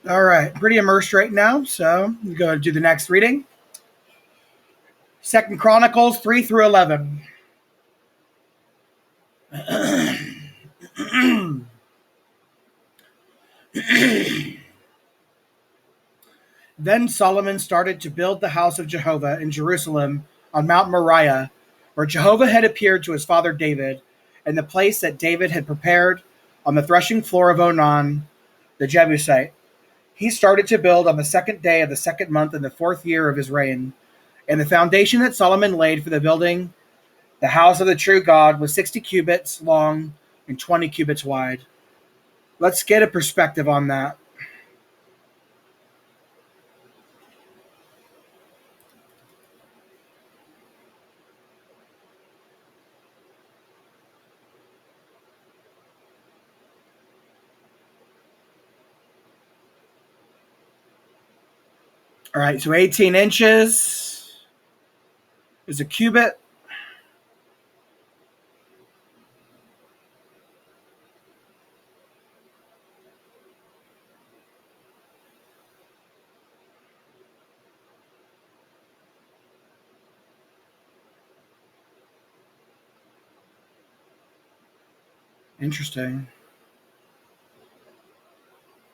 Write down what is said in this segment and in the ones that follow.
All right, pretty immersed right now, so we go to do the next reading. Second Chronicles 3 through 11. Then Solomon started to build the house of Jehovah in Jerusalem on Mount Moriah, where Jehovah had appeared to his father David, and the place that David had prepared on the threshing floor of Onan, the Jebusite. He started to build on the second day of the second month in the 4th year of his reign. And the foundation that Solomon laid for the building the house of the true God was 60 cubits long and 20 cubits wide. Let's get a perspective on that. All right, so 18 inches is a cubit. Interesting.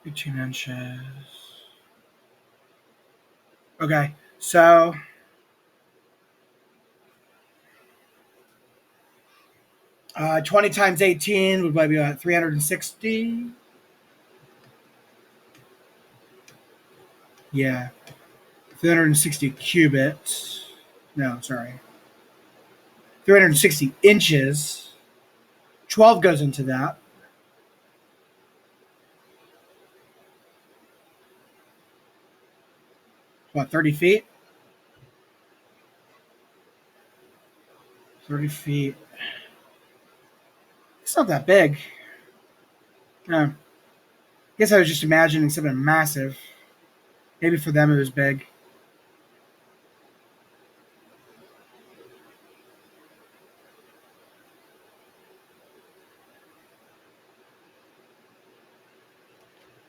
18 inches. Okay, so 20 times 18 would be about 360. Yeah, 360 cubits. No, sorry. 360 inches. 12 goes into that. What, 30 feet? 30 feet. It's not that big. No. I guess I was just imagining something massive. Maybe for them it was big.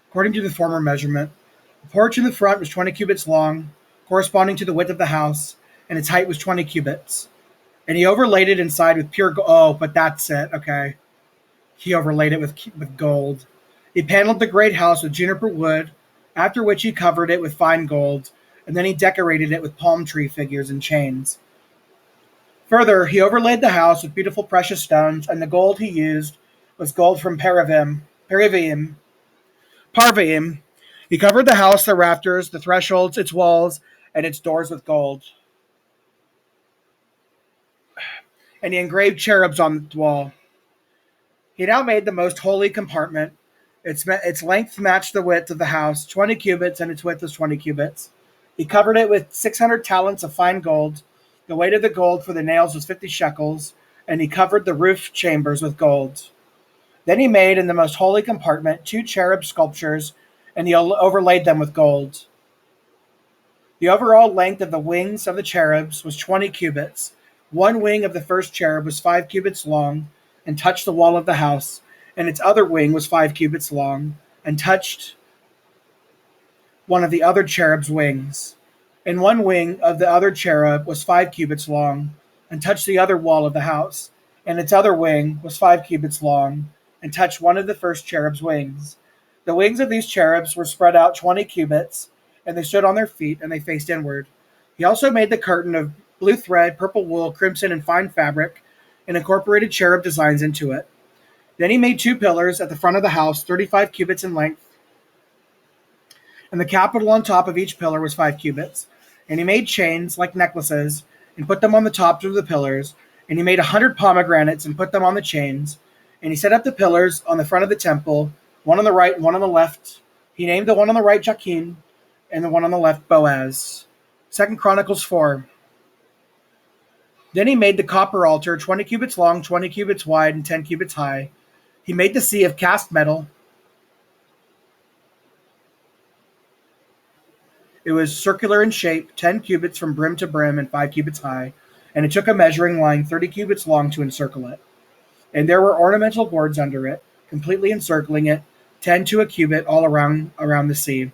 According to the former measurement, the porch in the front was 20 cubits long, corresponding to the width of the house, and its height was 20 cubits. And he overlaid it inside with pure gold. Oh, but that's it. Okay. He overlaid it with gold. He paneled the great house with juniper wood, after which he covered it with fine gold, and then he decorated it with palm tree figures and chains. Further, he overlaid the house with beautiful precious stones, and the gold he used was gold from Parvaim. He covered the house, the rafters, the thresholds, its walls, and its doors with gold. And he engraved cherubs on the wall. He now made the most holy compartment. Its length matched the width of the house, 20 cubits, and its width was 20 cubits. He covered it with 600 talents of fine gold. The weight of the gold for the nails was 50 shekels, and he covered the roof chambers with gold. Then he made in the most holy compartment 2 cherub sculptures, and he overlaid them with gold. The overall length of the wings of the cherubs was 20 cubits. One wing of the first cherub was 5 cubits long and touched the wall of the house, and its other wing was 5 cubits long and touched one of the other cherub's wings. And one wing of the other cherub was 5 cubits long and touched the other wall of the house, and its other wing was 5 cubits long and touched one of the first cherub's wings. The wings of these cherubs were spread out 20 cubits, and they stood on their feet, and they faced inward. He also made the curtain of blue thread, purple wool, crimson, and fine fabric, and incorporated cherub designs into it. Then he made 2 pillars at the front of the house, 35 cubits in length, and the capital on top of each pillar was 5 cubits. And he made chains like necklaces and put them on the tops of the pillars. And he made 100 pomegranates and put them on the chains. And he set up the pillars on the front of the temple, one on the right and one on the left. He named the one on the right Jachin and the one on the left Boaz. 2 Chronicles 4. Then he made the copper altar, 20 cubits long, 20 cubits wide, and 10 cubits high. He made the sea of cast metal. It was circular in shape, 10 cubits from brim to brim and 5 cubits high, and it took a measuring line 30 cubits long to encircle it. And there were ornamental boards under it, completely encircling it, 10 to a cubit all around the sea.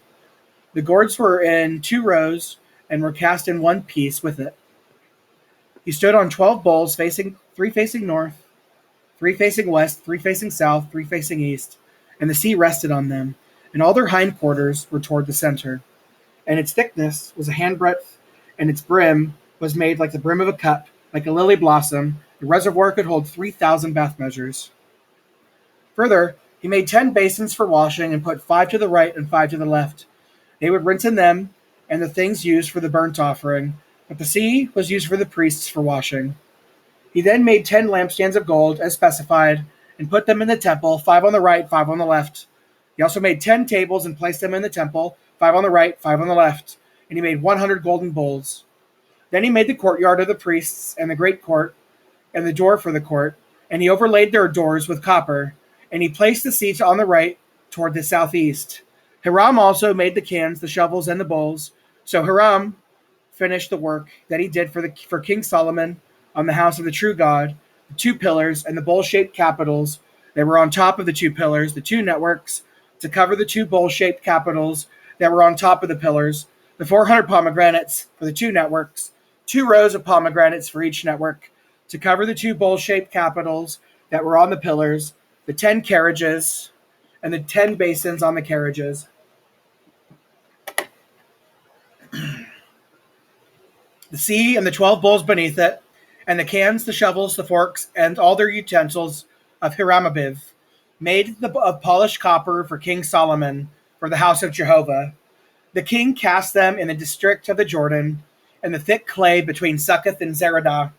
The gourds were in 2 rows and were cast in one piece with it. He stood on 12 bowls, three facing north, 3 facing west, 3 facing south, 3 facing east, and the sea rested on them, and all their hindquarters were toward the center. And its thickness was a handbreadth, and its brim was made like the brim of a cup, like a lily blossom. The reservoir could hold 3,000 bath measures. Further, he made 10 basins for washing, and put 5 to the right and 5 to the left. They would rinse in them, and the things used for the burnt offering, but the sea was used for the priests for washing. He then made 10 lampstands of gold, as specified, and put them in the temple, 5 on the right, 5 on the left. He also made 10 tables and placed them in the temple, 5 on the right, 5 on the left, and he made 100 golden bowls. Then he made the courtyard of the priests, and the great court, and the door for the court, and he overlaid their doors with copper, and he placed the seats on the right toward the southeast. Hiram also made the cans, the shovels, and the bowls. So Hiram finished the work that he did for King Solomon on the house of the true God, the 2 pillars and the bowl-shaped capitals that were on top of the 2 pillars, the 2 networks to cover the 2 bowl-shaped capitals that were on top of the pillars, the 400 pomegranates for the 2 networks, 2 rows of pomegranates for each network to cover the 2 bowl-shaped capitals that were on the pillars, the 10 carriages, and the 10 basins on the carriages. The sea and the 12 bowls beneath it, and the cans, the shovels, the forks, and all their utensils of Hiramabiv, made of polished copper for King Solomon, for the house of Jehovah. The king cast them in the district of the Jordan, and the thick clay between Succoth and Zeradah.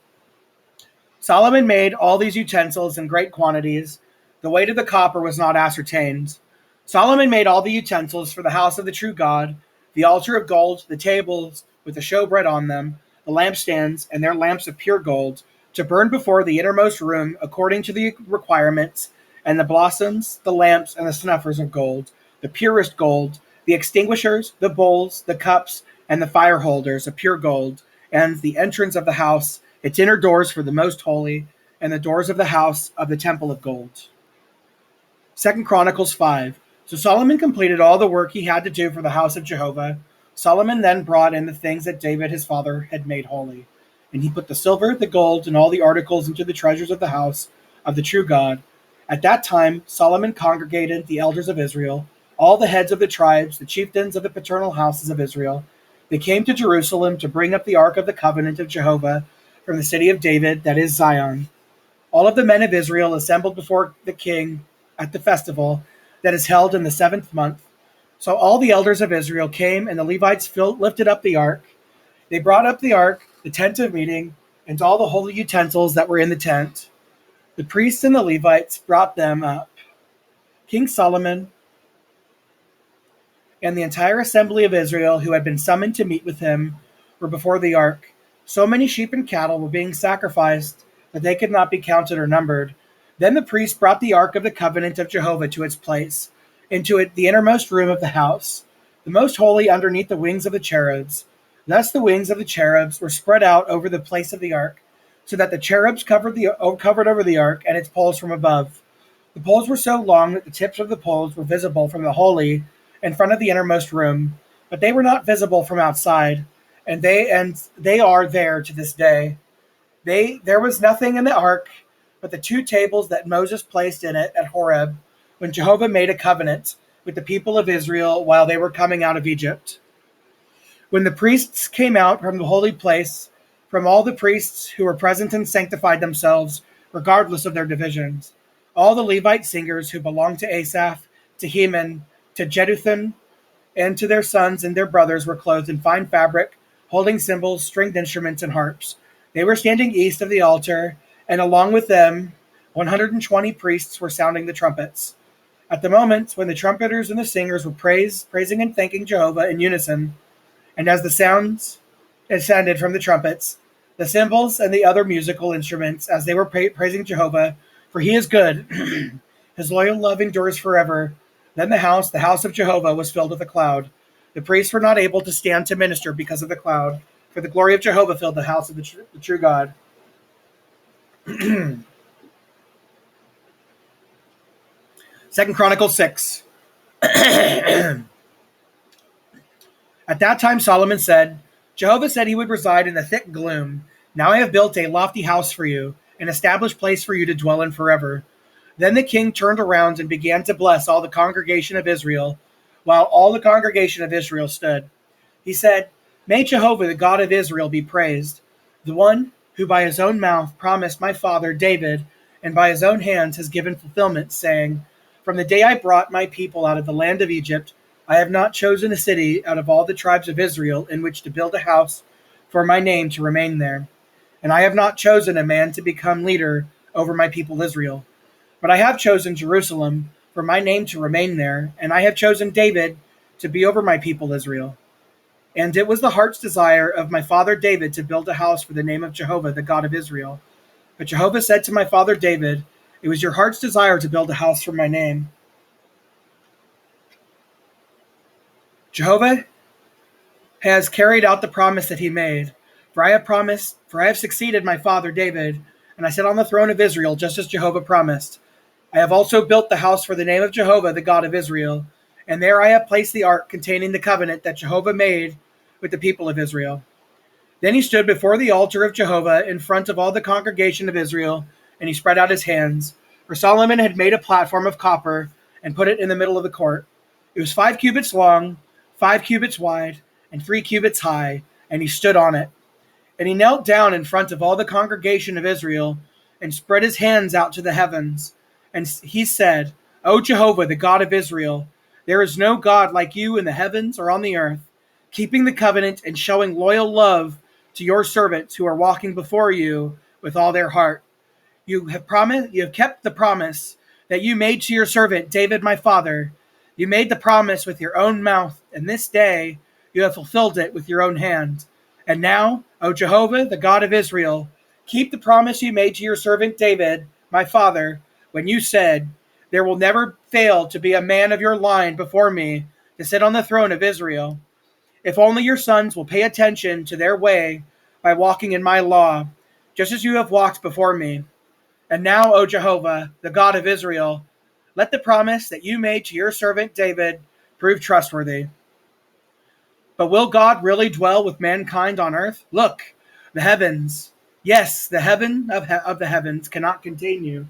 Solomon made all these utensils in great quantities. The weight of the copper was not ascertained. Solomon made all the utensils for the house of the true God, the altar of gold, the tables with the showbread on them, the lampstands and their lamps of pure gold, to burn before the innermost room according to the requirements, and the blossoms, the lamps, and the snuffers of gold, the purest gold, the extinguishers, the bowls, the cups, and the fire holders of pure gold, and the entrance of the house, its inner doors for the most holy, and the doors of the house of the temple of gold. 2 Chronicles 5. So Solomon completed all the work he had to do for the house of Jehovah. Solomon then brought in the things that David his father had made holy. And he put the silver, the gold, and all the articles into the treasures of the house of the true God. At that time, Solomon congregated the elders of Israel, all the heads of the tribes, the chieftains of the paternal houses of Israel. They came to Jerusalem to bring up the ark of the covenant of Jehovah from the city of David, that is Zion. All of the men of Israel assembled before the king at the festival that is held in the 7th month. So all the elders of Israel came, and the Levites lifted up the ark. They brought up the ark, the tent of meeting, and all the holy utensils that were in the tent. The priests and the Levites brought them up. King Solomon and the entire assembly of Israel, who had been summoned to meet with him, were before the ark. So many sheep and cattle were being sacrificed that they could not be counted or numbered. Then the priest brought the ark of the covenant of Jehovah to its place, into the innermost room of the house, the most holy, underneath the wings of the cherubs. Thus the wings of the cherubs were spread out over the place of the ark, so that the cherubs covered over the ark and its poles from above. The poles were so long that the tips of the poles were visible from the holy in front of the innermost room, but they were not visible from outside, and they are there to this day. There was nothing in the ark but the 2 tables that Moses placed in it at Horeb, when Jehovah made a covenant with the people of Israel while they were coming out of Egypt. When the priests came out from the holy place, from all the priests who were present and sanctified themselves, regardless of their divisions, all the Levite singers who belonged to Asaph, to Heman, to Jeduthun, and to their sons and their brothers were clothed in fine fabric, holding cymbals, stringed instruments, and harps. They were standing east of the altar, and along with them 120 priests were sounding the trumpets. At the moment when the trumpeters and the singers were praising and thanking Jehovah in unison, and as the sounds ascended from the trumpets, the cymbals and the other musical instruments, as they were praising Jehovah, for he is good, his loyal love endures forever, then the house of Jehovah, was filled with a cloud. The priests were not able to stand to minister because of the cloud, for the glory of Jehovah filled the house of the true God. 2 Chronicles 6. At that time Solomon said, Jehovah said he would reside in the thick gloom. Now I have built a lofty house for you, an established place for you to dwell in forever. Then the king turned around and began to bless all the congregation of Israel, while all the congregation of Israel stood. He said, May Jehovah, the God of Israel, be praised, the one who by his own mouth promised my father David, and by his own hands has given fulfillment, saying, From the day I brought my people out of the land of Egypt, I have not chosen a city out of all the tribes of Israel in which to build a house for my name to remain there. And I have not chosen a man to become leader over my people Israel. But I have chosen Jerusalem for my name to remain there, and I have chosen David to be over my people Israel. And it was the heart's desire of my father David to build a house for the name of Jehovah, the God of Israel. But Jehovah said to my father David, It was your heart's desire to build a house for my name. Jehovah has carried out the promise that he made. For I have succeeded my father David, and I sit on the throne of Israel, just as Jehovah promised. I have also built the house for the name of Jehovah, the God of Israel, and there I have placed the ark containing the covenant that Jehovah made with the people of Israel. Then he stood before the altar of Jehovah in front of all the congregation of Israel, and he spread out his hands. For Solomon had made a platform of copper and put it in the middle of the court. It was 5 cubits long, 5 cubits wide, and 3 cubits high, and he stood on it. And he knelt down in front of all the congregation of Israel and spread his hands out to the heavens. And he said, O Jehovah, the God of Israel, there is no God like you in the heavens or on the earth, keeping the covenant and showing loyal love to your servants who are walking before you with all their heart. You have kept the promise that you made to your servant David my father. You made the promise with your own mouth, and this day you have fulfilled it with your own hand. And now, O Jehovah, the God of Israel, keep the promise you made to your servant David, my father, when you said, There will never fail to be a man of your line before me to sit on the throne of Israel. If only your sons will pay attention to their way by walking in my law, just as you have walked before me. And now, O Jehovah, the God of Israel, let the promise that you made to your servant David prove trustworthy. But will God really dwell with mankind on earth? Look, the heavens, yes, the heaven of the heavens cannot contain you.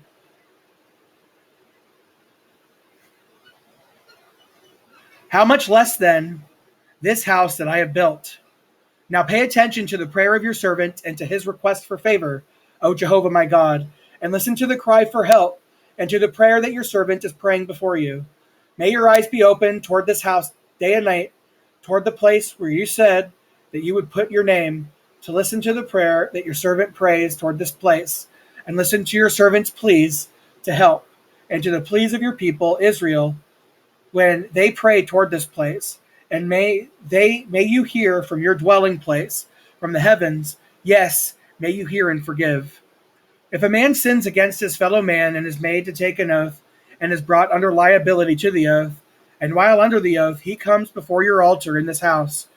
How much less then this house that I have built? Now pay attention to the prayer of your servant and to his request for favor, O Jehovah my God, and listen to the cry for help and to the prayer that your servant is praying before you. May your eyes be open toward this house day and night, toward the place where you said that you would put your name, to listen to the prayer that your servant prays toward this place, and listen to your servant's pleas to help, and to the pleas of your people Israel when they pray toward this place. And may you hear from your dwelling place, from the heavens, yes, may you hear and forgive. If a man sins against his fellow man and is made to take an oath, and is brought under liability to the oath, and while under the oath he comes before your altar in this house,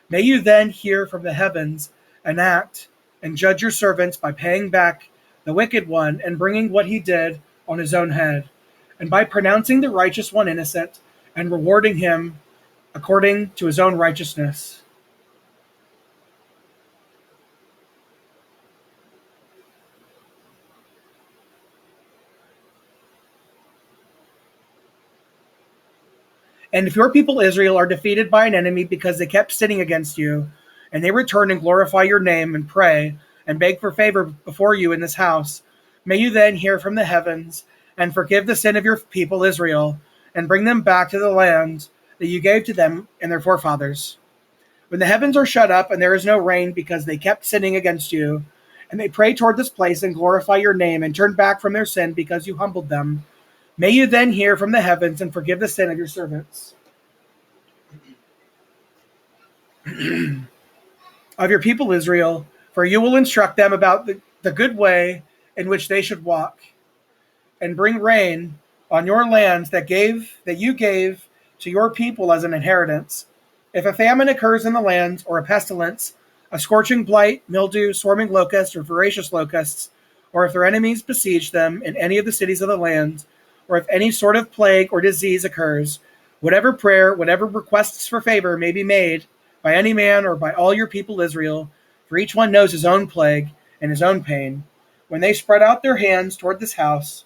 may you then hear from the heavens and act and judge your servants by paying back the wicked one and bringing what he did on his own head, and by pronouncing the righteous one innocent and rewarding him according to his own righteousness. And if your people Israel are defeated by an enemy because they kept sinning against you, and they return and glorify your name and pray and beg for favor before you in this house, may you then hear from the heavens and forgive the sin of your people Israel and bring them back to the land that you gave to them and their forefathers. When the heavens are shut up and there is no rain because they kept sinning against you, and they pray toward this place and glorify your name and turn back from their sin because you humbled them, may you then hear from the heavens and forgive the sin of your servants, of your people Israel, for you will instruct them about the good way in which they should walk, and bring rain on your lands that you gave to your people as an inheritance. If a famine occurs in the land, or a pestilence, a scorching blight, mildew, swarming locusts, or voracious locusts, or if their enemies besiege them in any of the cities of the land, or if any sort of plague or disease occurs, Whatever prayer, whatever requests for favor may be made by any man or by all your people Israel, for each one knows his own plague and his own pain. When they spread out their hands toward this house,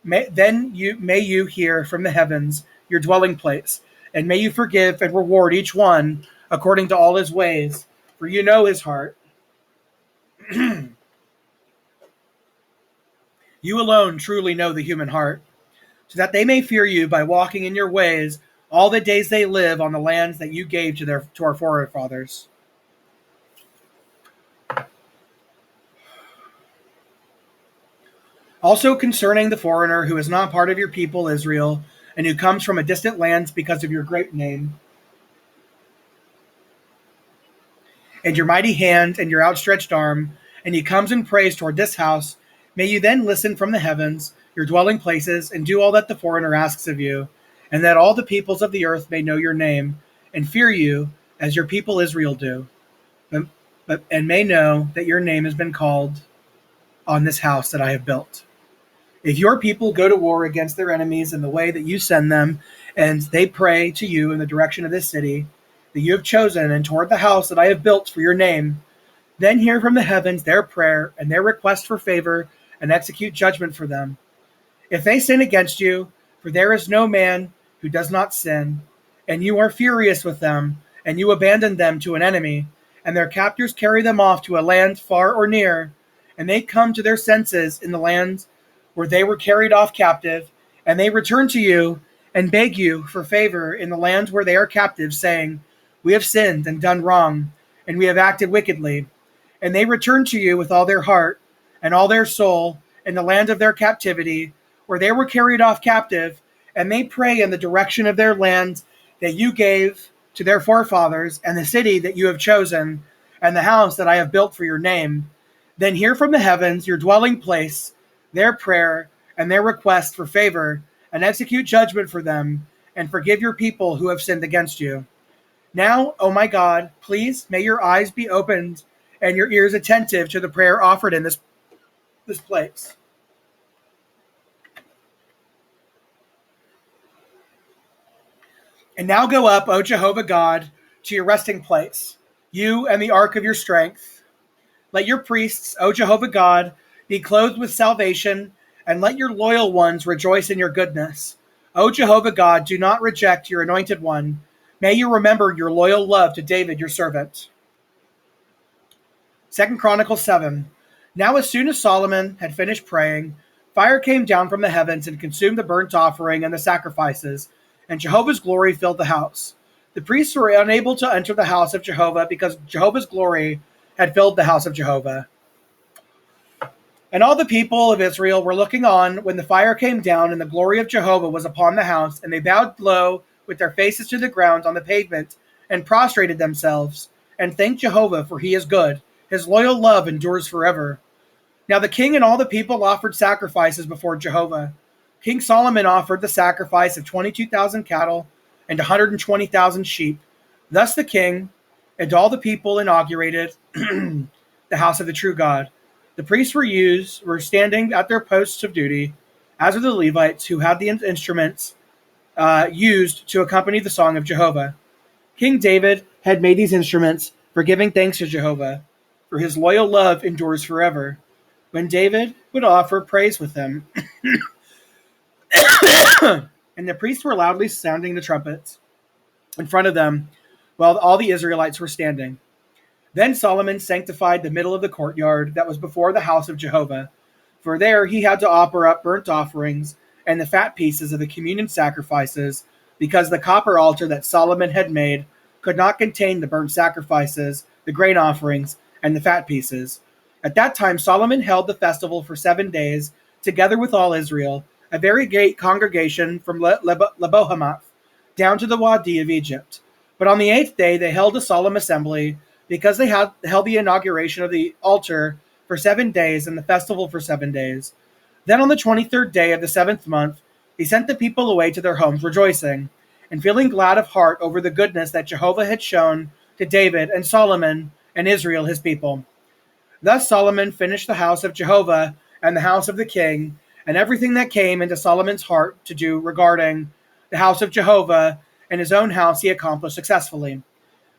may you hear from the heavens your dwelling place, and may you forgive and reward each one according to all his ways, for you know his heart. You alone truly know the human heart, so that they may fear you by walking in your ways all the days they live on the lands that you gave to our forefathers. Also concerning the foreigner who is not part of your people Israel, and who comes from a distant land because of your great name, and your mighty hand and your outstretched arm, and he comes and prays toward this house, may you then listen from the heavens, your dwelling places, and do all that the foreigner asks of you, and that all the peoples of the earth may know your name, and fear you as your people Israel do, and may know that your name has been called on this house that I have built. If your people go to war against their enemies in the way that you send them, and they pray to you in the direction of this city that you have chosen, and toward the house that I have built for your name, then hear from the heavens their prayer and their request for favor, and execute judgment for them. If they sin against you, for there is no man who does not sin, and you are furious with them, and you abandon them to an enemy, and their captors carry them off to a land far or near, and they come to their senses in the land where they were carried off captive, and they return to you and beg you for favor in the land where they are captive, saying, we have sinned and done wrong, and we have acted wickedly. And they return to you with all their heart and all their soul in the land of their captivity, where they were carried off captive, and they pray in the direction of their land that you gave to their forefathers, and the city that you have chosen, and the house that I have built for your name. Then hear from the heavens your dwelling place, their prayer and their request for favor, and execute judgment for them, and forgive your people who have sinned against you. Now, O my God, please may your eyes be opened and your ears attentive to the prayer offered in this place. And now go up, O Jehovah God, to your resting place, you and the ark of your strength. Let your priests, O Jehovah God, be clothed with salvation, and let your loyal ones rejoice in your goodness. O Jehovah God, do not reject your anointed one. May you remember your loyal love to David, your servant. 2 Chronicles 7. Now as soon as Solomon had finished praying, fire came down from the heavens and consumed the burnt offering and the sacrifices, and Jehovah's glory filled the house. The priests were unable to enter the house of Jehovah because Jehovah's glory had filled the house of Jehovah. And all the people of Israel were looking on when the fire came down and the glory of Jehovah was upon the house, and they bowed low with their faces to the ground on the pavement and prostrated themselves and thanked Jehovah, for he is good. His loyal love endures forever. Now the king and all the people offered sacrifices before Jehovah. King Solomon offered the sacrifice of 22,000 cattle and 120,000 sheep. Thus the king and all the people inaugurated the house of the true God. The priests were standing at their posts of duty, as were the Levites who had the instruments used to accompany the song of Jehovah. King David had made these instruments for giving thanks to Jehovah, for his loyal love endures forever. When David would offer praise with them, and the priests were loudly sounding the trumpets in front of them, while all the Israelites were standing. Then Solomon sanctified the middle of the courtyard that was before the house of Jehovah, for there he had to offer up burnt offerings and the fat pieces of the communion sacrifices, because the copper altar that Solomon had made could not contain the burnt sacrifices, the grain offerings, and the fat pieces. At that time Solomon held the festival for 7 days, together with all Israel, a very great congregation from Lebohamath down to the Wadi of Egypt. But on the 8th day they held a solemn assembly, because they had held the inauguration of the altar for 7 days and the festival for 7 days. Then on the 23rd day of the 7th month, he sent the people away to their homes rejoicing, and feeling glad of heart over the goodness that Jehovah had shown to David and Solomon and Israel his people. Thus Solomon finished the house of Jehovah and the house of the king, and everything that came into Solomon's heart to do regarding the house of Jehovah, and his own house he accomplished successfully.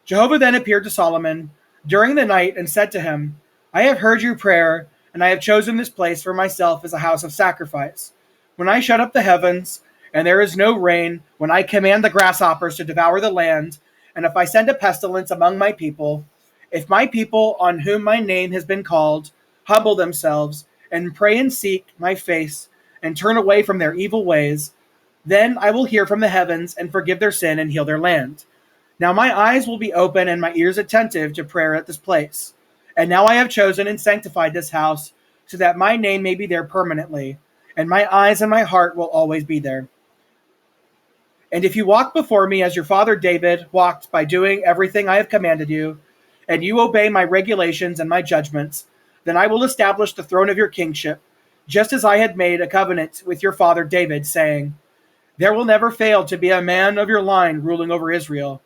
Jehovah then appeared to Solomon during the night and said to him, I have heard your prayer, and I have chosen this place for myself as a house of sacrifice. When I shut up the heavens, and there is no rain, when I command the grasshoppers to devour the land, and if I send a pestilence among my people, if my people on whom my name has been called humble themselves and pray and seek my face and turn away from their evil ways, then I will hear from the heavens and forgive their sin and heal their land. Now my eyes will be open and my ears attentive to prayer at this place. And now I have chosen and sanctified this house so that my name may be there permanently, and my eyes and my heart will always be there. And if you walk before me as your father David walked by doing everything I have commanded you, and you obey my regulations and my judgments, then I will establish the throne of your kingship, just as I had made a covenant with your father David, saying, there will never fail to be a man of your line ruling over Israel.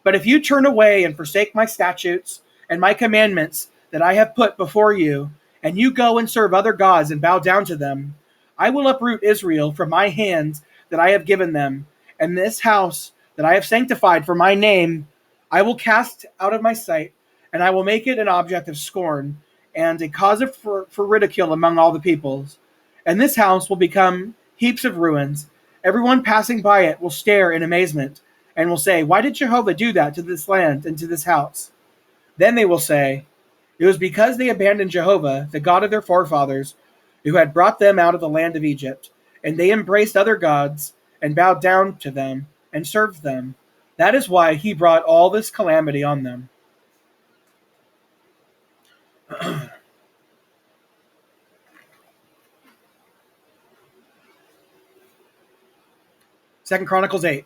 But if you turn away and forsake my statutes and my commandments that I have put before you, and you go and serve other gods and bow down to them, I will uproot Israel from my hands that I have given them, and this house that I have sanctified for my name I will cast out of my sight, and I will make it an object of scorn and a cause for ridicule among all the peoples. And this house will become heaps of ruins. Everyone passing by it will stare in amazement and will say, why did Jehovah do that to this land and to this house? Then they will say, it was because they abandoned Jehovah, the God of their forefathers, who had brought them out of the land of Egypt, and they embraced other gods and bowed down to them and served them. That is why he brought all this calamity on them. Second Chronicles 8.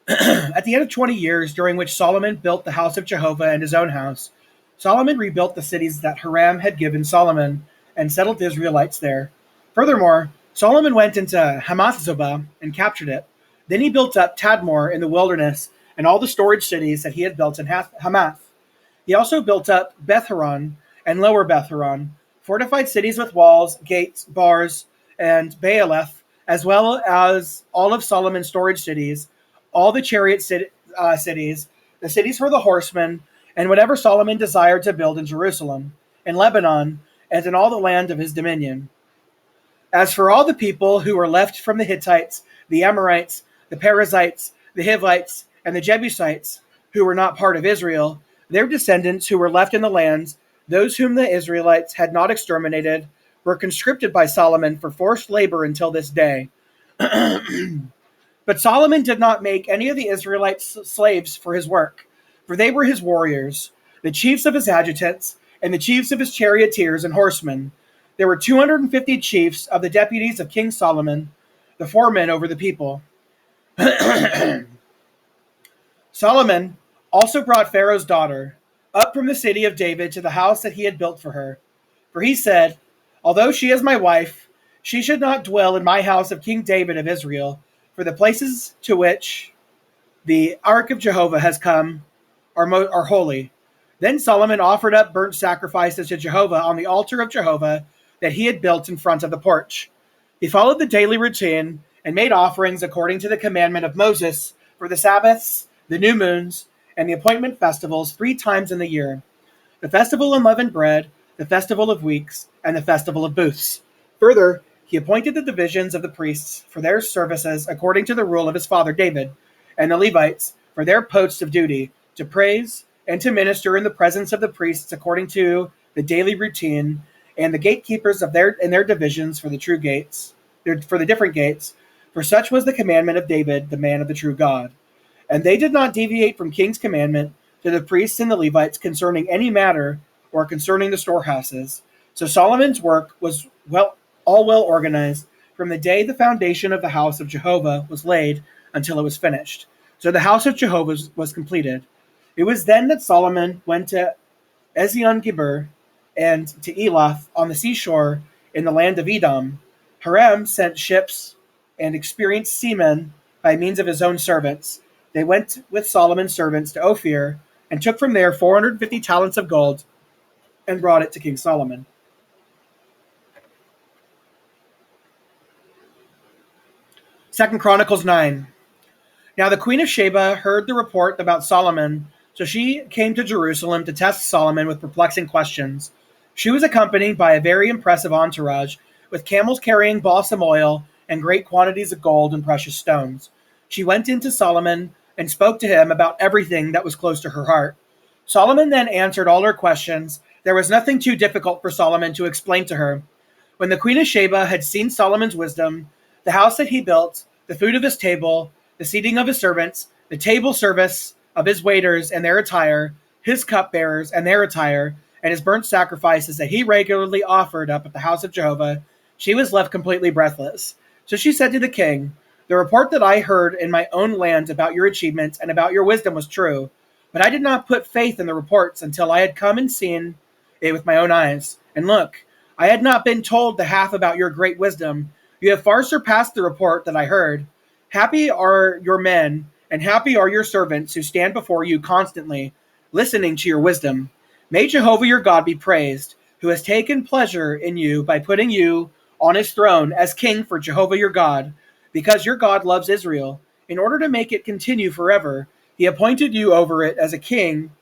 At the end of 20 years, during which Solomon built the house of Jehovah and his own house, Solomon rebuilt the cities that Hiram had given Solomon and settled the Israelites there. Furthermore, Solomon went into Hamath-zobah and captured it. Then he built up Tadmor in the wilderness and all the storage cities that he had built in Hamath. He also built up Beth-horon and Lower Beth-horon, fortified cities with walls, gates, bars, and Baaleth, as well as all of Solomon's storage cities, all the chariot cities, the cities for the horsemen, and whatever Solomon desired to build in Jerusalem, in Lebanon, and in all the land of his dominion. As for all the people who were left from the Hittites, the Amorites, the Perizzites, the Hivites, and the Jebusites, who were not part of Israel, their descendants who were left in the lands, those whom the Israelites had not exterminated, were conscripted by Solomon for forced labor until this day. But Solomon did not make any of the Israelites slaves for his work, for they were his warriors, the chiefs of his adjutants, and the chiefs of his charioteers and horsemen. There were 250 chiefs of the deputies of King Solomon, the foremen over the people. Solomon also brought Pharaoh's daughter up from the city of David to the house that he had built for her. For he said, although she is my wife, she should not dwell in my house of King David of Israel, for the places to which the ark of Jehovah has come are holy. Then Solomon offered up burnt sacrifices to Jehovah on the altar of Jehovah that he had built in front of the porch. He followed the daily routine and made offerings according to the commandment of Moses for the Sabbaths, the new moons, and the appointment festivals 3 times in the year: the festival of unleavened bread, the festival of weeks, and the festival of booths. Further, he appointed the divisions of the priests for their services according to the rule of his father David, and the Levites for their posts of duty, to praise and to minister in the presence of the priests according to the daily routine, and the gatekeepers of their divisions for the true gates, for the different gates, for such was the commandment of David, the man of the true God. And they did not deviate from king's commandment to the priests and the Levites concerning any matter or concerning the storehouses. So Solomon's work was well organized from the day the foundation of the house of Jehovah was laid until it was finished. So the house of Jehovah was completed. It was then that Solomon went to Ezion-Geber and to Elath on the seashore in the land of Edom. Hiram sent ships and experienced seamen by means of his own servants. They went with Solomon's servants to Ophir and took from there 450 talents of gold and brought it to King Solomon. Second Chronicles 9. Now the queen of Sheba heard the report about Solomon, so she came to Jerusalem to test Solomon with perplexing questions. She was accompanied by a very impressive entourage, with camels carrying balsam oil and great quantities of gold and precious stones. She went in to Solomon and spoke to him about everything that was close to her heart. Solomon then answered all her questions. There was nothing too difficult for Solomon to explain to her. When the queen of Sheba had seen Solomon's wisdom, the house that he built, the food of his table, the seating of his servants, the table service of his waiters and their attire, his cupbearers and their attire, and his burnt sacrifices that he regularly offered up at the house of Jehovah, she was left completely breathless. So she said to the king, "The report that I heard in my own land about your achievements and about your wisdom was true, but I did not put faith in the reports until I had come and seen it with my own eyes. And look, I had not been told the half about your great wisdom. You have far surpassed the report that I heard. Happy are your men, and happy are your servants who stand before you constantly, listening to your wisdom. May Jehovah your God be praised, who has taken pleasure in you by putting you on his throne as king for Jehovah your God, because your God loves Israel. In order to make it continue forever, he appointed you over it as a king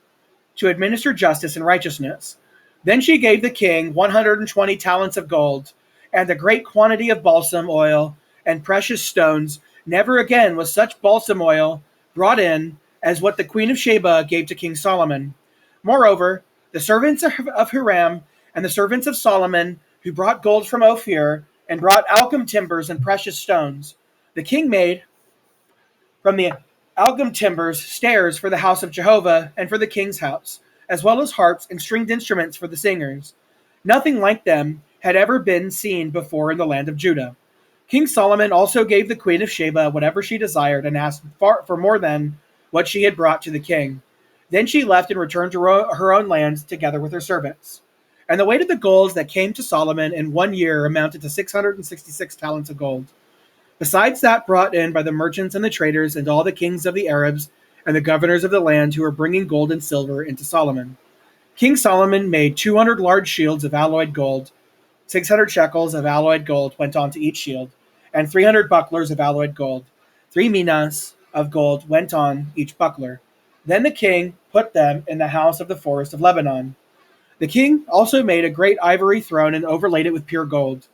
to administer justice and righteousness." Then she gave the king 120 talents of gold, and a great quantity of balsam oil and precious stones. Never again was such balsam oil brought in as what the queen of Sheba gave to King Solomon. Moreover, the servants of Hiram and the servants of Solomon, who brought gold from Ophir and brought algum timbers and precious stones. The king made from the algum timbers stairs for the house of Jehovah and for the king's house, as well as harps and stringed instruments for the singers. Nothing like them had ever been seen before in the land of Judah. King Solomon also gave the queen of Sheba whatever she desired and asked for more than what she had brought to the king. Then she left and returned to her own land together with her servants. And the weight of the gold that came to Solomon in 1 year amounted to 666 talents of gold. Besides that brought in by the merchants and the traders and all the kings of the Arabs and the governors of the land who were bringing gold and silver into Solomon. King Solomon made 200 large shields of alloyed gold. 600 shekels of alloyed gold went onto each shield, and 300 bucklers of alloyed gold. 3 minas of gold went on each buckler. Then the king put them in the house of the forest of Lebanon. The king also made a great ivory throne and overlaid it with pure gold.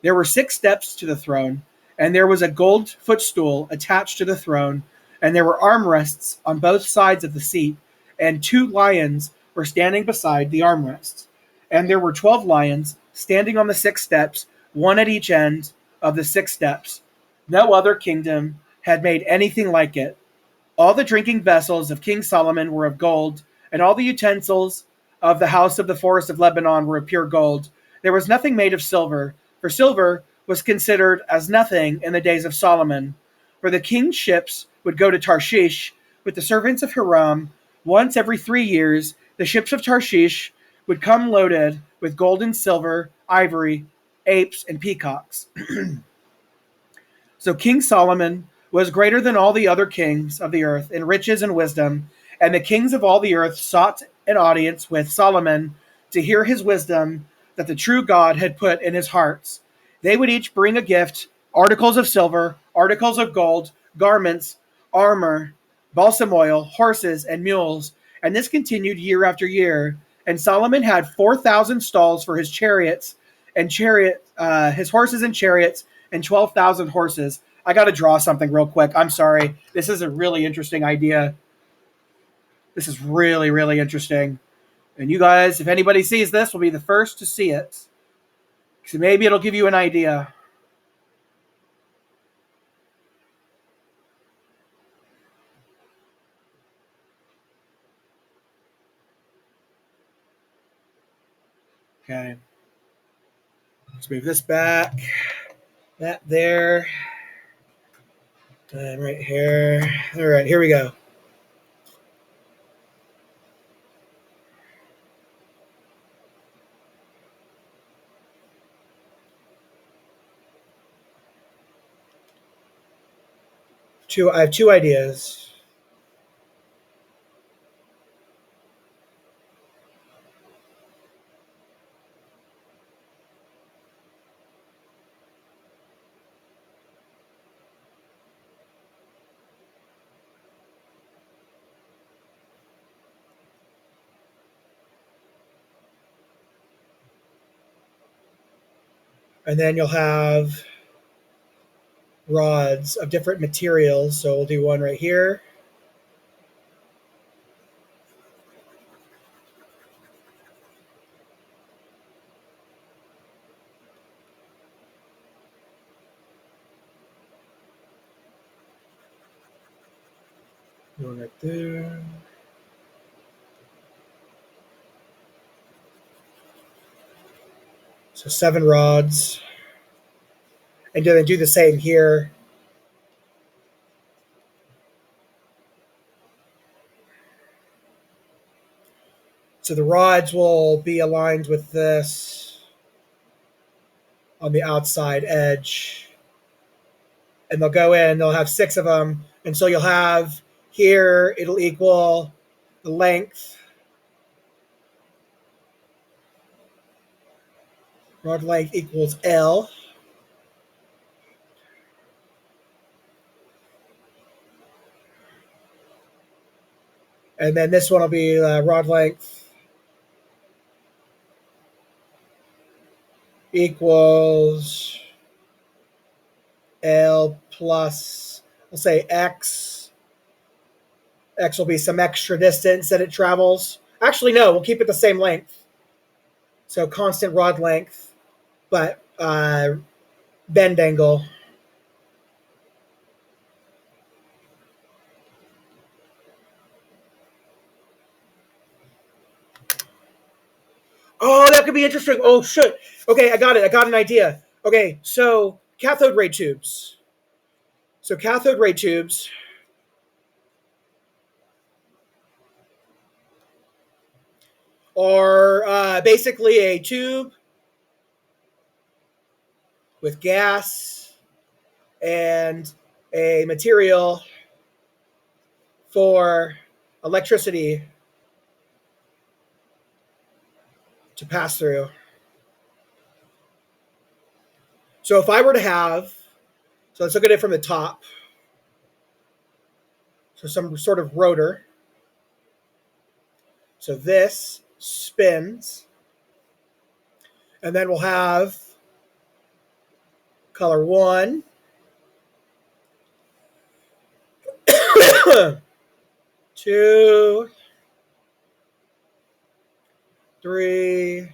There were 6 steps to the throne, and there was a gold footstool attached to the throne, and there were armrests on both sides of the seat, and 2 lions were standing beside the armrests. And there were 12 lions standing on the 6 steps, one at each end of the 6 steps. No other kingdom had made anything like it. All the drinking vessels of King Solomon were of gold, and all the utensils of the house of the forest of Lebanon were of pure gold. There was nothing made of silver, for silver was considered as nothing in the days of Solomon. For the king's ships would go to Tarshish with the servants of Hiram. Once every 3 years, the ships of Tarshish would come loaded with gold and silver, ivory, apes, and peacocks. So King Solomon was greater than all the other kings of the earth in riches and wisdom, and the kings of all the earth sought an audience with Solomon to hear his wisdom that the true God had put in his hearts. They would each bring a gift, articles of silver, articles of gold, garments, armor, balsam oil, horses, and mules, and this continued year after year. And Solomon had 4,000 stalls for his chariots his horses and chariots, and 12,000 horses. I got to draw something real quick. I'm sorry. This is a really interesting idea. This is really, really interesting. And you guys, if anybody sees this, will be the first to see it. So maybe it'll give you an idea. Okay. Let's move this back. That there. And right here. All right, here we go. I have 2 ideas. And then you'll have rods of different materials. So we'll do one right here. One right there. So 7 rods. And then do the same here. So the rods will be aligned with this on the outside edge. And they'll go in, they'll have 6 of them. And so you'll have here, it'll equal the length. Rod length equals L. And then this one will be rod length equals L plus, we'll say X. X will be some extra distance that it travels. Actually, no, we'll keep it the same length. So constant rod length, but bend angle. Oh, that could be interesting. Oh, shit. Okay, I got it. I got an idea. Okay, so cathode ray tubes. So cathode ray tubes are basically a tube with gas and a material for electricity to pass through. So if I were to have, so let's look at it from the top. So some sort of rotor. So this spins. And then we'll have color 1, 2, 3,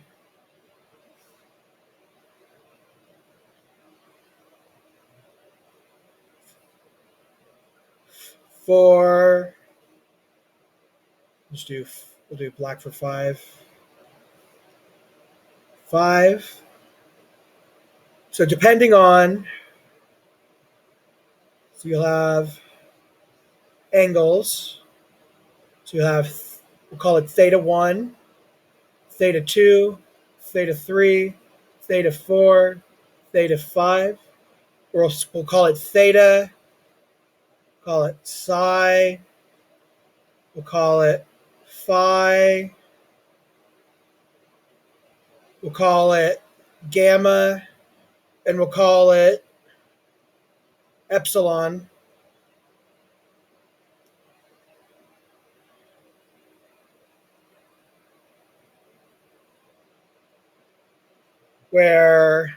4. We'll do black for 5. 5. So depending on, so you'll have angles. So you'll have, we'll call it theta 1, theta 2, theta 3, theta 4, theta 5. Or we'll call it theta, call it psi, we'll call it phi, we'll call it gamma, and we'll call it epsilon. Where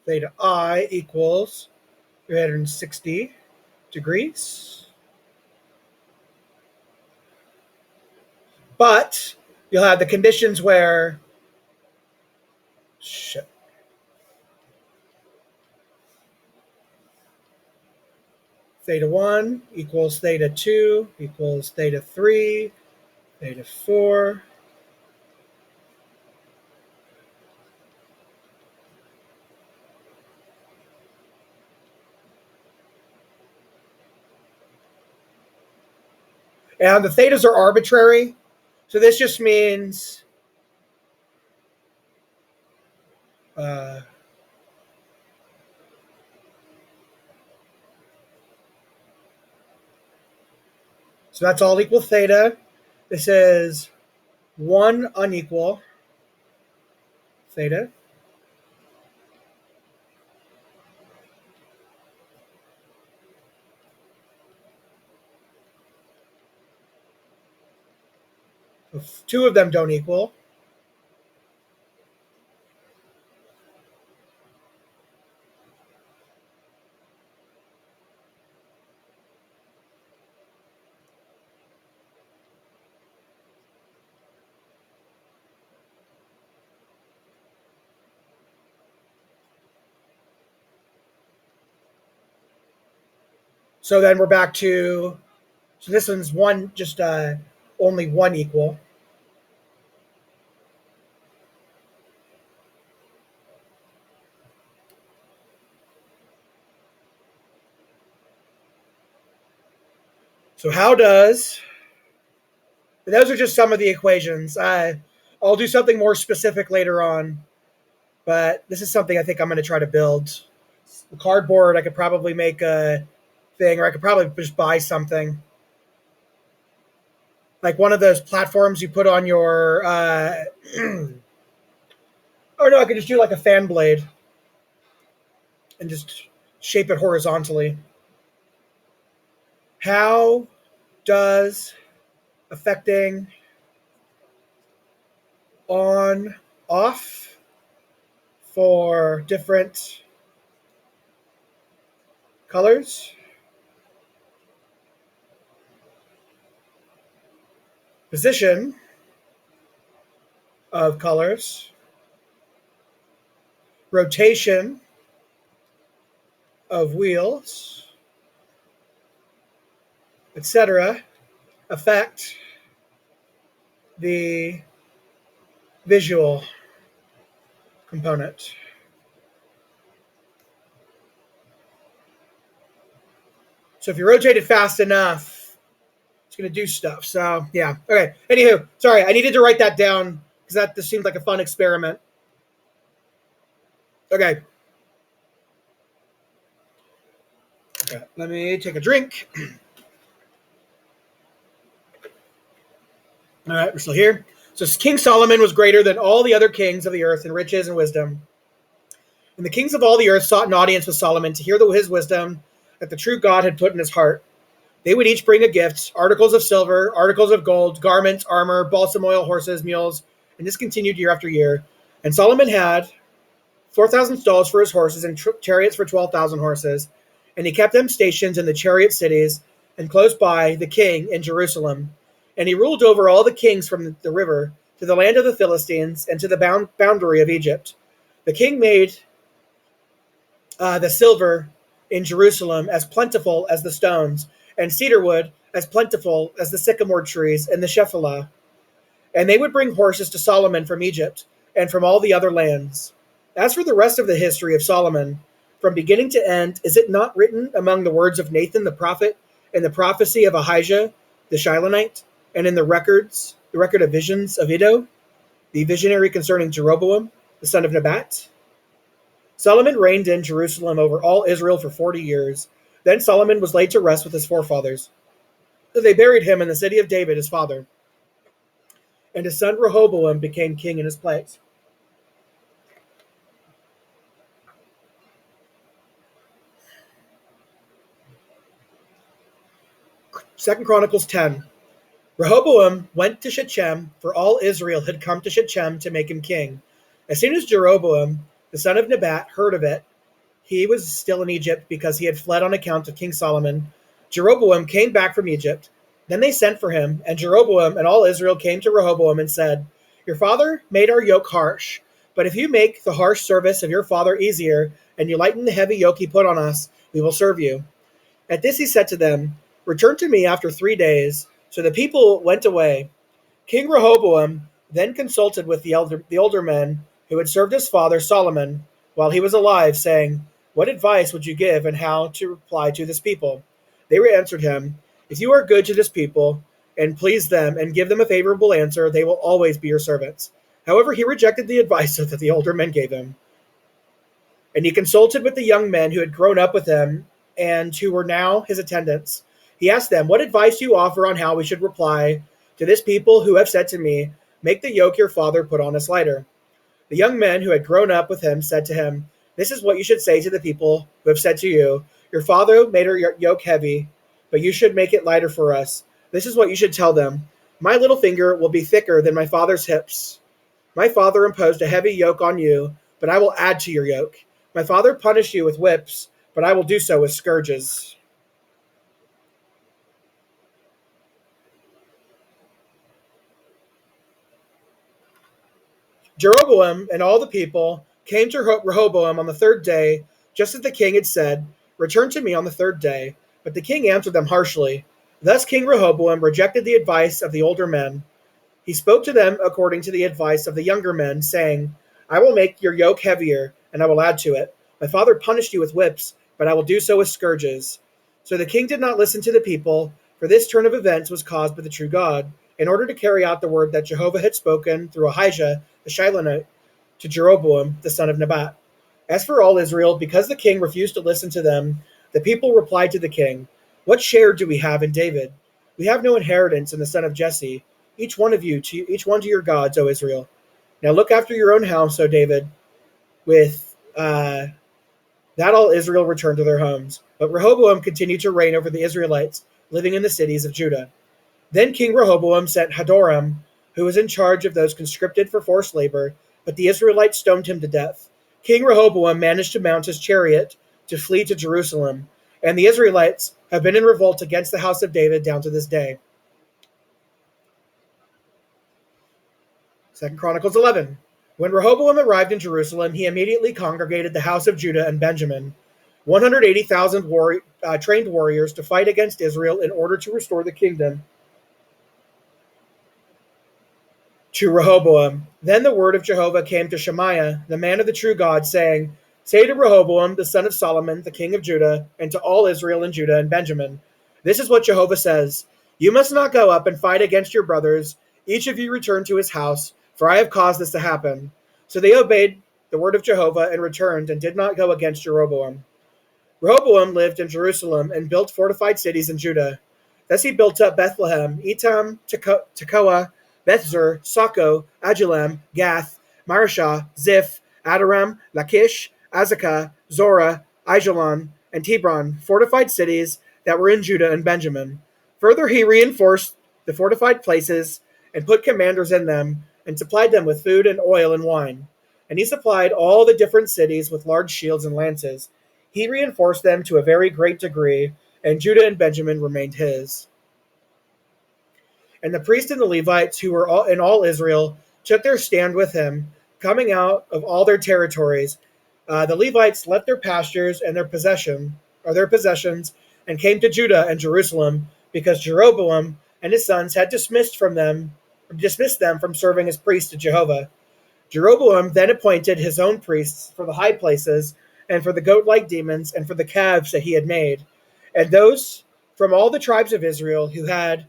theta I equals 360 degrees. But you'll have the conditions where theta 1 equals theta 2 equals theta 3, theta 4. And the thetas are arbitrary. So this just means so that's all equal theta. This is 1 unequal theta. If two of them don't equal, so then we're back to, so this one's one, just only one equal. So how does, those are just some of the equations. I'll do something more specific later on, but this is something I think I'm going to try to build. The cardboard, I could probably make a thing, or I could probably just buy something. Like one of those platforms you put on your, or no, I could just do like a fan blade and just shape it horizontally. How does affecting on off for different colors, position of colors, rotation of wheels, etc., affect the visual component? So if you rotate it fast enough, it's going to do stuff. So yeah. Okay. Anywho, sorry, I needed to write that down because that just seemed like a fun experiment. Okay. Okay. Let me take a drink. All right, we're still here. So King Solomon was greater than all the other kings of the earth in riches and wisdom. And the kings of all the earth sought an audience with Solomon to hear his wisdom that the true God had put in his heart. They would each bring a gift, articles of silver, articles of gold, garments, armor, balsam oil, horses, mules, and this continued year after year. And Solomon had 4,000 stalls for his horses and chariots for 12,000 horses. And he kept them stationed in the chariot cities and close by the king in Jerusalem. And he ruled over all the kings from the river to the land of the Philistines and to the boundary of Egypt. The king made the silver in Jerusalem as plentiful as the stones, and cedar wood as plentiful as the sycamore trees and the Shephelah. And they would bring horses to Solomon from Egypt and from all the other lands. As for the rest of the history of Solomon, from beginning to end, is it not written among the words of Nathan the prophet, and the prophecy of Ahijah the Shilonite, and in the record of visions of Iddo, the visionary concerning Jeroboam, the son of Nebat? Solomon reigned in Jerusalem over all Israel for 40 years. Then Solomon was laid to rest with his forefathers. So they buried him in the city of David, his father. And his son Rehoboam became king in his place. Second Chronicles 10. Rehoboam went to Shechem, for all Israel had come to Shechem to make him king. As soon as Jeroboam, the son of Nebat, heard of it, he was still in Egypt because he had fled on account of King Solomon. Jeroboam came back from Egypt. Then they sent for him, and Jeroboam and all Israel came to Rehoboam and said, "Your father made our yoke harsh, but if you make the harsh service of your father easier, and you lighten the heavy yoke he put on us, we will serve you." At this he said to them, "Return to me after 3 days." So the people went away. King Rehoboam then consulted with the older men who had served his father Solomon while he was alive, saying, "What advice would you give and how to reply to this people?" They answered him, "If you are good to this people and please them and give them a favorable answer, they will always be your servants." However, he rejected the advice that the older men gave him. And he consulted with the young men who had grown up with him and who were now his attendants. He asked them, "What advice do you offer on how we should reply to this people who have said to me, 'Make the yoke your father put on us lighter'?" The young men who had grown up with him said to him, "This is what you should say to the people who have said to you, 'Your father made our yoke heavy, but you should make it lighter for us.' This is what you should tell them. My little finger will be thicker than my father's hips. My father imposed a heavy yoke on you, but I will add to your yoke. My father punished you with whips, but I will do so with scourges. Jeroboam and all the people came to Rehoboam on the third day, just as the king had said, "Return to me on the third day." But the king answered them harshly. Thus King Rehoboam rejected the advice of the older men. He spoke to them according to the advice of the younger men, saying, "I will make your yoke heavier, and I will add to it. My father punished you with whips, but I will do so with scourges." So the king did not listen to the people, for this turn of events was caused by the true God, in order to carry out the word that Jehovah had spoken through Ahijah the Shilonite to Jeroboam the son of Nebat. As for all Israel, because the king refused to listen to them, the people replied to the king, "What share do we have in David? We have no inheritance in the son of Jesse. Each one of you, each one to your gods, O Israel. Now look after your own house, O David." With that, all Israel returned to their homes. But Rehoboam continued to reign over the Israelites, living in the cities of Judah. Then King Rehoboam sent Hadoram, who was in charge of those conscripted for forced labor, but the Israelites stoned him to death. King Rehoboam managed to mount his chariot to flee to Jerusalem, and the Israelites have been in revolt against the house of David down to this day. 2 Chronicles 11. When Rehoboam arrived in Jerusalem, he immediately congregated the house of Judah and Benjamin, 180,000 trained warriors, to fight against Israel in order to restore the kingdom to Rehoboam. Then the word of Jehovah came to Shemaiah, the man of the true God, saying, "Say to Rehoboam, the son of Solomon, the king of Judah, and to all Israel and Judah and Benjamin, this is what Jehovah says: You must not go up and fight against your brothers. Each of you return to his house, for I have caused this to happen." So they obeyed the word of Jehovah and returned and did not go against Jeroboam. Rehoboam lived in Jerusalem and built fortified cities in Judah. Thus he built up Bethlehem, Etam, Tekoa, Bethzer, Soko, Adulam, Gath, Marashah, Ziph, Adoram, Lachish, Azekah, Zorah, Aijalon, and Hebron, fortified cities that were in Judah and Benjamin. Further, he reinforced the fortified places and put commanders in them and supplied them with food and oil and wine. And he supplied all the different cities with large shields and lances. He reinforced them to a very great degree, and Judah and Benjamin remained his. And the priests and the Levites, who were in all Israel, took their stand with him, coming out of all their territories. The Levites left their pastures and their possessions, and came to Judah and Jerusalem, because Jeroboam and his sons had dismissed them from serving as priests to Jehovah. Jeroboam then appointed his own priests for the high places, and for the goat-like demons, and for the calves that he had made. And those from all the tribes of Israel who had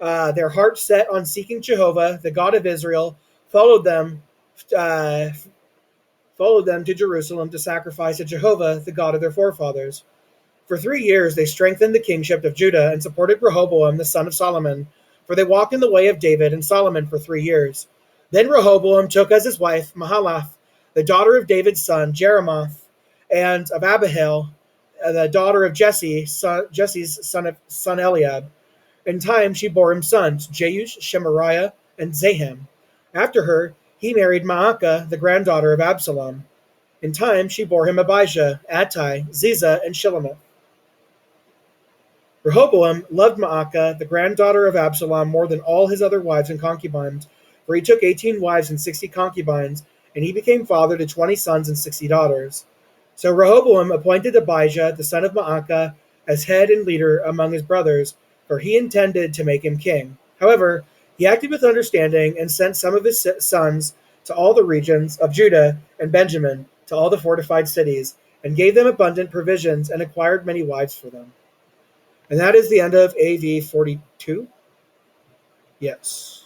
their hearts set on seeking Jehovah, the God of Israel, followed them to Jerusalem to sacrifice to Jehovah, the God of their forefathers. For 3 years they strengthened the kingship of Judah and supported Rehoboam, the son of Solomon, for they walked in the way of David and Solomon for 3 years. Then Rehoboam took as his wife Mahalath, the daughter of David's son Jeremoth, and of Abihail, the daughter of Jesse's son Eliab. In time she bore him sons, Jeush, Shemariah, and Zaham. After her, he married Maacah, the granddaughter of Absalom. In time she bore him Abijah, Attai, Ziza, and Shilomith. Rehoboam loved Maacah, the granddaughter of Absalom, more than all his other wives and concubines, for he took 18 wives and 60 concubines, and he became father to 20 sons and 60 daughters. So Rehoboam appointed Abijah, the son of Maacah, as head and leader among his brothers, for he intended to make him king. However, he acted with understanding and sent some of his sons to all the regions of Judah and Benjamin, to all the fortified cities, and gave them abundant provisions and acquired many wives for them. And that is the end of AV 42. Yes.